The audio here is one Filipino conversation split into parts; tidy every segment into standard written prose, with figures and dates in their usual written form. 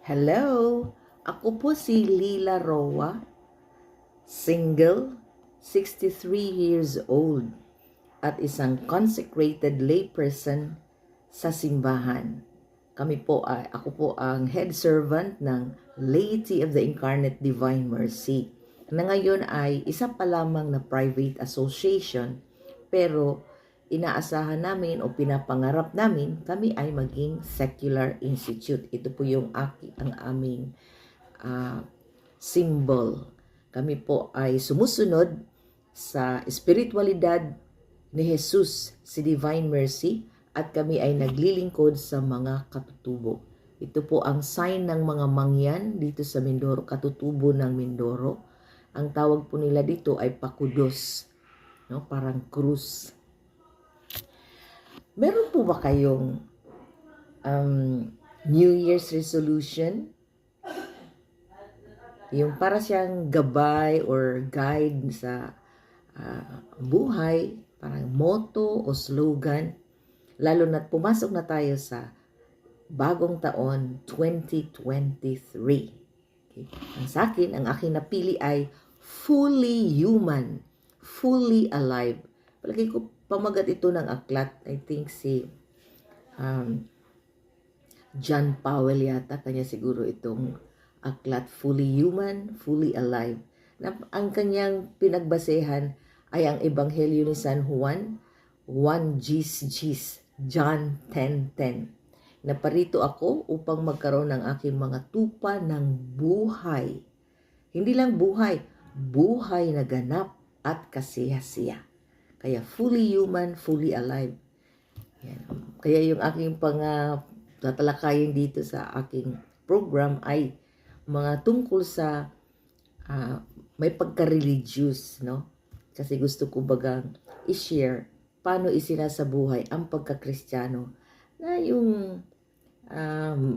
Hello! Ako po si Lila Roa, single, 63 years old, at isang consecrated layperson sa simbahan. Ako po ang head servant ng Laity of the Incarnate Divine Mercy, na ngayon ay isa pa lamang na private association, pero inaasahan namin o pinapangarap namin kami ay maging secular institute. Ito po yung ang aming symbol. Kami po ay sumusunod sa espiritualidad ni Jesus, si Divine Mercy, at kami ay naglilingkod sa mga katutubo. Ito po ang sign ng mga mangyan dito sa Mindoro, katutubo ng Mindoro. Ang tawag po nila dito ay pakudos, no? Parang krus. Meron po ba kayong New Year's resolution? Yung para siyang gabay or guide sa buhay, parang motto o slogan, lalo na't pumasok na tayo sa bagong taon 2023. Okay. Sa akin, ang aking napili ay fully human, fully alive. Palagi ko pamagat ito ng aklat. I think si John Powell yata, kanya siguro itong aklat, fully human, fully alive. Ang kanyang pinagbasehan ay ang Ebanghelyo ni San Juan 1:10, John 10:10. Naparito ako upang magkaroon ng aking mga tupa ng buhay. Hindi lang buhay, buhay na ganap at kasiya-siya. Kaya fully human, fully alive. Yan. Kaya yung aking tatalakayin dito sa aking program ay mga tungkol sa may pagka-religious, no? Kasi gusto ko bagang i-share paano isinasabuhay ang pagka-Kristiyano na yung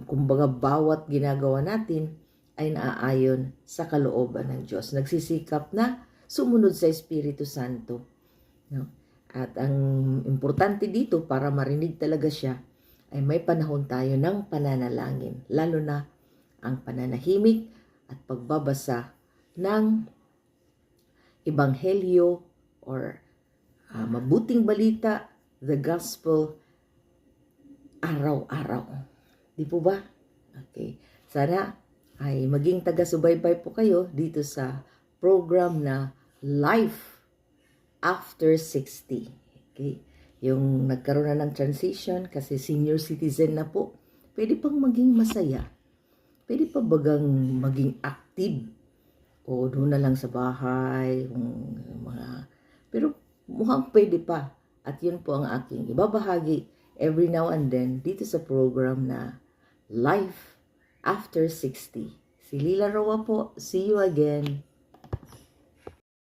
kumbaga bawat ginagawa natin ay naaayon sa kalooban ng Diyos. Nagsisikap na sumunod sa Espiritu Santo, no? At ang importante dito para marinig talaga siya ay may panahon tayo ng pananalangin, lalo na ang pananahimik at pagbabasa ng Ebanghelyo or mabuting balita, the gospel, araw-araw. Di po ba? Okay. Sana ay maging taga-subaybay po kayo dito sa program na Life After 60. Okay. Yung nagkaroon na ng transition kasi senior citizen na po, pwede pang maging masaya. Pwede pa bagang maging active o doon na lang sa bahay, pero mukhang pwede pa. At yun po ang aking ibabahagi every now and then dito sa program na Life After 60. Si Lila Roa po. See you again.